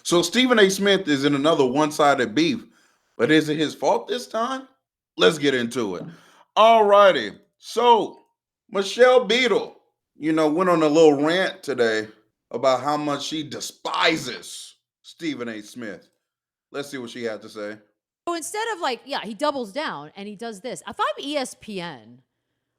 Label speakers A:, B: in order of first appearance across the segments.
A: So Stephen A. Smith is in another one-sided beef, but is it his fault this time? Let's get into it. All righty. So Michelle Beadle, went on a little rant today about how much she despises Stephen A. Smith. Let's see what she had to say.
B: So instead of he doubles down and he does this. If I'm ESPN,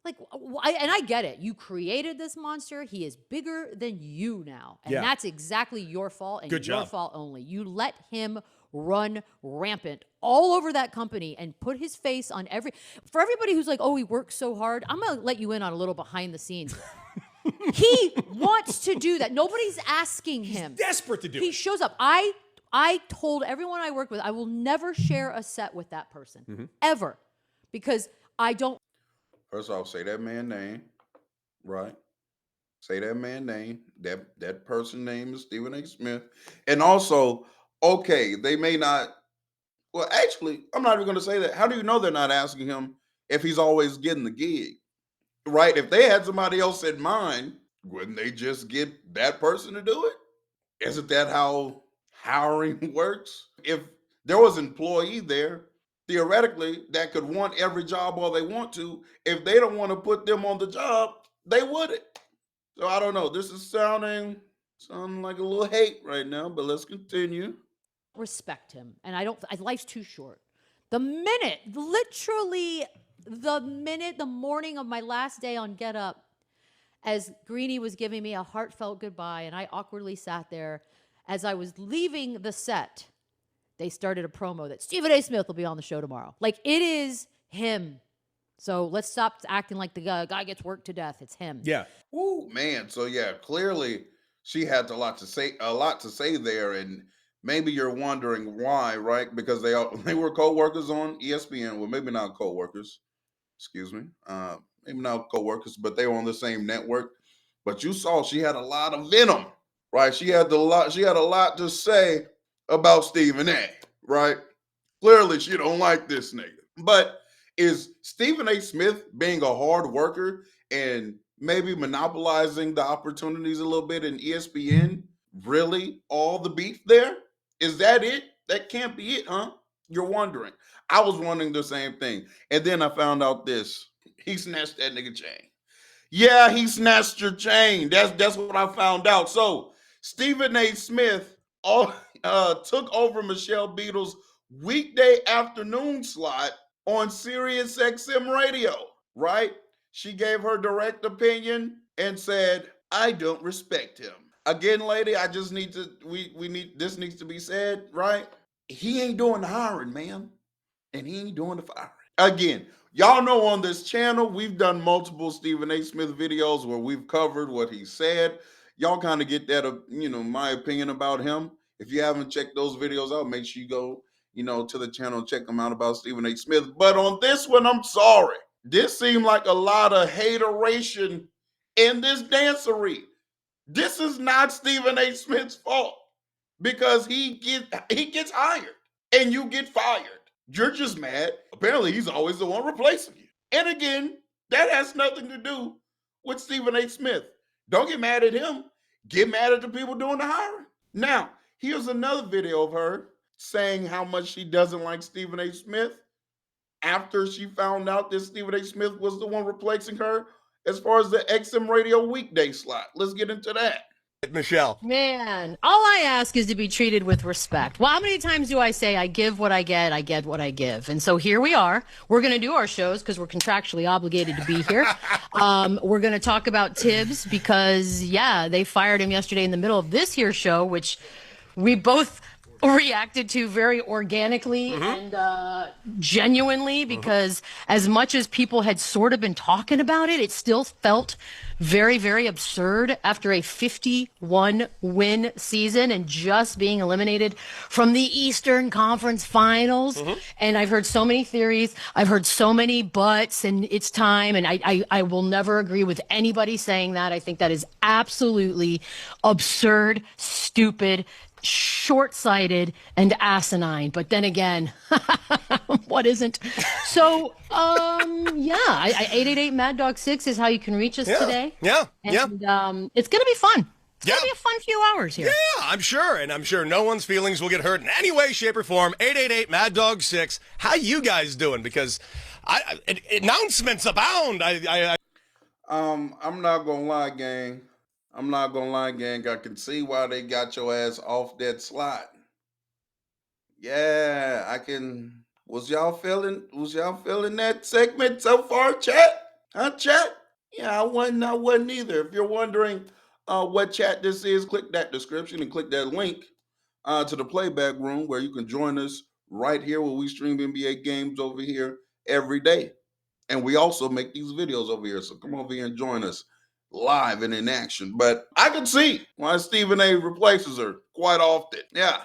B: and I get it. You created this monster. He is bigger than you now. And that's exactly your fault and your fault only. You let him run rampant all over that company and put his face on for everybody who's like, oh, he works so hard. I'm going to let you in on a little behind the scenes. He wants to do that. Nobody's asking him.
C: He's desperate to do it.
B: He shows up. I told everyone I worked with, I will never share a set with that person, ever, because I don't.
A: First off, say that man's name, right? Say that man's name. That person's name is Stephen A. Smith. And also, okay, they may not. Well, actually, I'm not even going to say that. How do you know they're not asking him if he's always getting the gig, right? If they had somebody else in mind, wouldn't they just get that person to do it? Isn't that how hiring works? If there was an employee there, theoretically, that could want every job all they want to, if they don't want to put them on the job, they wouldn't. So I don't know. This is sounding like a little hate right now, but let's continue.
B: Respect him, and life's too short. Literally the morning of my last day on Get Up, as Greenie was giving me a heartfelt goodbye, and I awkwardly sat there. As I was leaving the set, they started a promo that Stephen A. Smith will be on the show tomorrow. Like, it is him. So let's stop acting like the guy gets worked to death. It's him.
C: Yeah.
A: Ooh, man. So yeah, clearly she had a lot to say there, and maybe you're wondering why, right? Because they were co-workers on ESPN. Well, maybe not co-workers. Excuse me. Maybe not co-workers, but they were on the same network. But you saw she had a lot of venom. Right, she had a lot to say about Stephen A. Right, clearly she don't like this nigga. But is Stephen A. Smith being a hard worker and maybe monopolizing the opportunities a little bit in ESPN really all the beef there? Is that it? That can't be it, huh? You're wondering. I was wondering the same thing, and then I found out this: he snatched that nigga chain. Yeah, he snatched your chain. That's what I found out. So Stephen A. Smith took over Michelle Beadle's weekday afternoon slot on Sirius XM radio, right? She gave her direct opinion and said, I don't respect him. Again, lady, I just need to, this needs to be said, right? He ain't doing the hiring, ma'am. And he ain't doing the firing. Again, y'all know on this channel, we've done multiple Stephen A. Smith videos where we've covered what he said. Y'all kind of get that, my opinion about him. If you haven't checked those videos out, make sure you go, to the channel and check them out about Stephen A. Smith. But on this one, I'm sorry. This seemed like a lot of hateration in this dancery. This is not Stephen A. Smith's fault because he gets hired and you get fired. You're just mad. Apparently, he's always the one replacing you. And again, that has nothing to do with Stephen A. Smith. Don't get mad at him. Get mad at the people doing the hiring. Now, here's another video of her saying how much she doesn't like Stephen A. Smith after she found out that Stephen A. Smith was the one replacing her as far as the XM radio weekday slot. Let's get into that.
C: Michelle.
D: Man, all I ask is to be treated with respect. Well, how many times do I say I give what I get what I give? And so here we are. We're going to do our shows because we're contractually obligated to be here. We're going to talk about Tibbs because, they fired him yesterday in the middle of this here show, which we both reacted to very organically and genuinely because as much as people had sort of been talking about it, it still felt very, very absurd after a 51-win season and just being eliminated from the Eastern Conference Finals. And I've heard so many theories. I've heard so many buts, and it's time. And I will never agree with anybody saying that. I think that is absolutely absurd, stupid, short-sighted, and asinine. But then again, what isn't? So, 888 Mad Dog 6 is how you can reach us today.
C: Yeah.
D: And it's going to be fun. It's going to be a fun few hours here.
C: Yeah, I'm sure. And I'm sure no one's feelings will get hurt in any way, shape, or form. 888 Mad Dog 6. How you guys doing? Because announcements abound.
A: I'm not gonna lie, gang. I'm not gonna lie, gang. I can see why they got your ass off that slot. Yeah, I can. Was y'all feeling that segment so far, chat? Huh, chat? Yeah, I wasn't either. If you're wondering what chat this is, click that description and click that link to the playback room where you can join us right here where we stream NBA games over here every day. And we also make these videos over here. So come over here and join us live and in action. But I can see why Stephen A replaces her quite often. Yeah,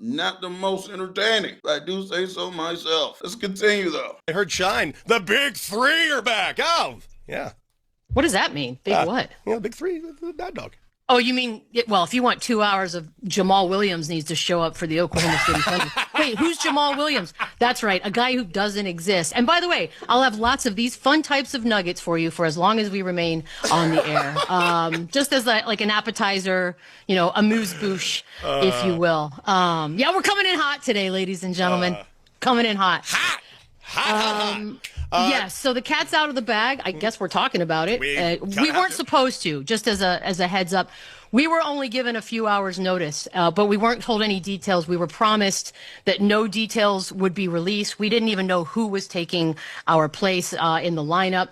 A: not the most entertaining. I do say so myself. Let's continue though.
C: I heard Shine. The big three are back. Oh, yeah.
D: What does that mean? Big what?
C: Yeah, big three, the Mad Dog.
D: Oh, you mean, well, if you want 2 hours of Jamal Williams needs to show up for the Oklahoma City Thunder. Wait, who's Jamal Williams? That's right, a guy who doesn't exist. And by the way, I'll have lots of these fun types of nuggets for you for as long as we remain on the air. Just as like an appetizer, amuse-bouche, if you will. Yeah, we're coming in hot today, ladies and gentlemen. Coming in hot.
C: Hot.
D: Yes, so the cat's out of the bag. I guess we're talking about it. We weren't supposed to, just as a heads up. We were only given a few hours notice, but we weren't told any details. We were promised that no details would be released. We didn't even know who was taking our place in the lineup.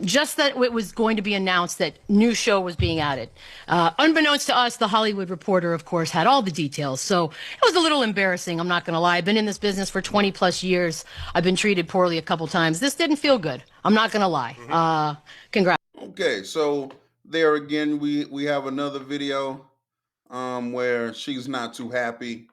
D: Just that it was going to be announced that new show was being added. Unbeknownst to us, the Hollywood Reporter, of course, had all the details. So it was a little embarrassing, I'm not going to lie. I've been in this business for 20 plus years. I've been treated poorly a couple times. This didn't feel good. I'm not going to lie. Congrats.
A: Okay, so there again, we have another video where she's not too happy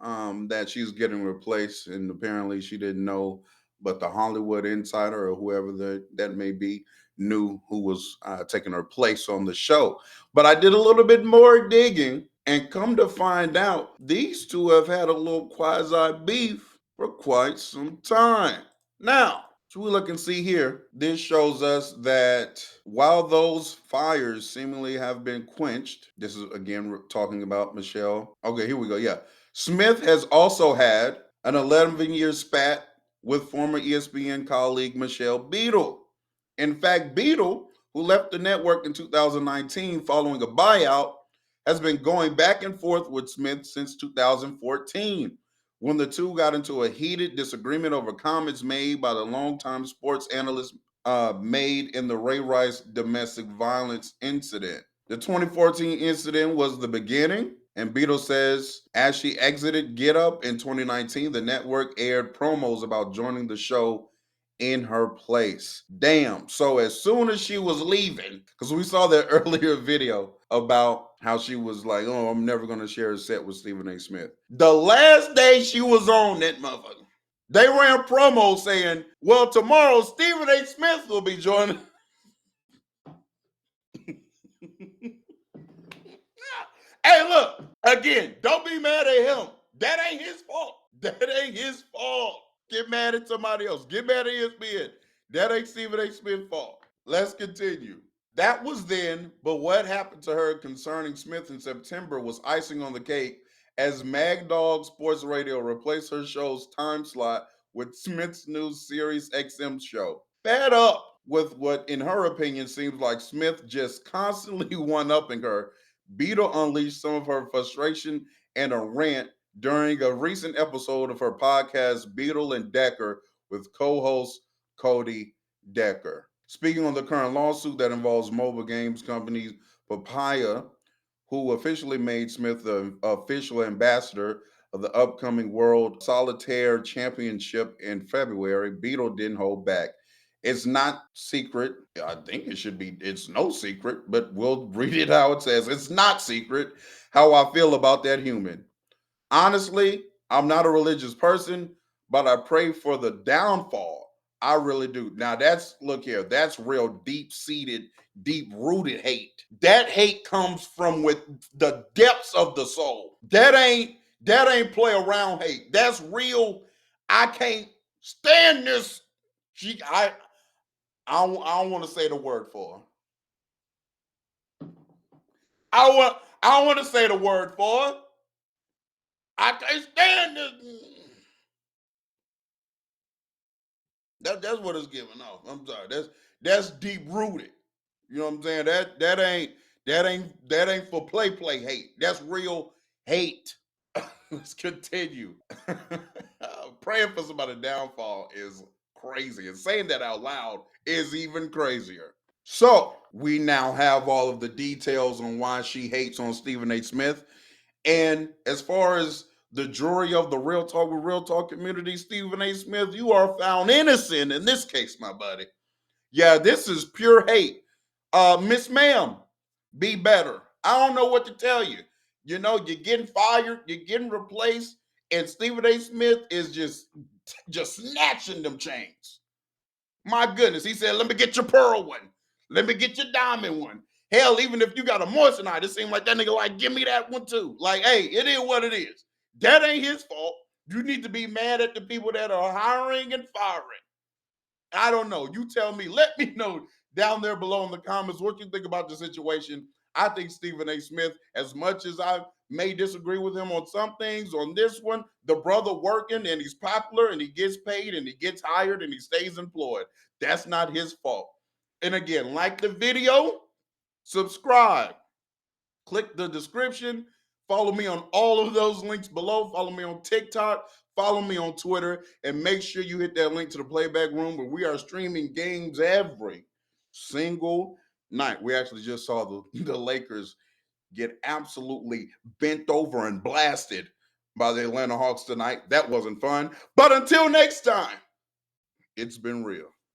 A: that she's getting replaced, and apparently she didn't know, but the Hollywood Insider or whoever that may be knew who was taking her place on the show. But I did a little bit more digging, and come to find out, these two have had a little quasi beef for quite some time. Now, so we look and see here, this shows us that while those fires seemingly have been quenched, this is again talking about Michelle. Okay, here we go. Yeah. Smith has also had an 11-year spat with former ESPN colleague Michelle Beadle. In fact, Beadle, who left the network in 2019 following a buyout, has been going back and forth with Smith since 2014, when the two got into a heated disagreement over comments made by the longtime sports analyst made in the Ray Rice domestic violence incident. The 2014 incident was the beginning, and Beadle says as she exited Get Up in 2019, the network aired promos about joining the show in her place. Damn. So as soon as she was leaving, because we saw that earlier video about how she was like, oh, I'm never going to share a set with Stephen A. Smith. The last day she was on that motherfucker, they ran promos saying, well, tomorrow Stephen A. Smith will be joining. Hey, look, again, don't be mad at him. That ain't his fault. That ain't his fault. Get mad at somebody else. Get mad at ESPN. That ain't Stephen A. Smith's fault. Let's continue. That was then, but what happened to her concerning Smith in September was icing on the cake as Mag Dog Sports Radio replaced her show's time slot with Smith's new Sirius XM show. Fed up with what, in her opinion, seems like Smith just constantly one-upping her, Beadle unleashed some of her frustration and a rant during a recent episode of her podcast, Beadle and Decker, with co-host Cody Decker. Speaking on the current lawsuit that involves mobile games company Papaya, who officially made Smith the official ambassador of the upcoming World Solitaire Championship in February, Beadle didn't hold back. It's not secret. I think it should be, it's no secret, but we'll read it how it says. It's not secret how I feel about that human. Honestly, I'm not a religious person, but I pray for the downfall. I really do. Now look here, that's real deep-seated, deep-rooted hate. That hate comes from with the depths of the soul. That ain't play around hate. That's real. I can't stand this. I don't want to say the word for her. I don't want to say the word for it. I can't stand this. That's what it's giving off. I'm sorry. That's deep rooted. You know what I'm saying? That ain't for play hate. That's real hate. Let's continue. Praying for somebody's downfall is crazy, and saying that out loud is even crazier. So we now have all of the details on why she hates on Stephen A. Smith. And as far as the jury of the Real Talk with Real Talk community, Stephen A. Smith, you are found innocent in this case, my buddy. Yeah, this is pure hate. Miss Ma'am, be better. I don't know what to tell you. You know, you're getting fired, you're getting replaced, and Stephen A. Smith is just snatching them chains. My goodness, he said, "Let me get your pearl one. Let me get your diamond one. Hell, even if you got a moissanite, it seemed like that nigga like, give me that one too. Like, hey, it is what it is. That ain't his fault. You need to be mad at the people that are hiring and firing. I don't know. You tell me. Let me know down there below in the comments what you think about the situation. I think Stephen A. Smith, as much as I may disagree with him on some things, on this one, the brother working and he's popular and he gets paid and he gets hired and he stays employed. That's not his fault. And again, like the video, subscribe, click the description, follow me on all of those links below, follow me on TikTok, follow me on Twitter, and make sure you hit that link to the playback room where we are streaming games every single night. We actually just saw the Lakers get absolutely bent over and blasted by the Atlanta Hawks tonight. That wasn't fun. But until next time, it's been real.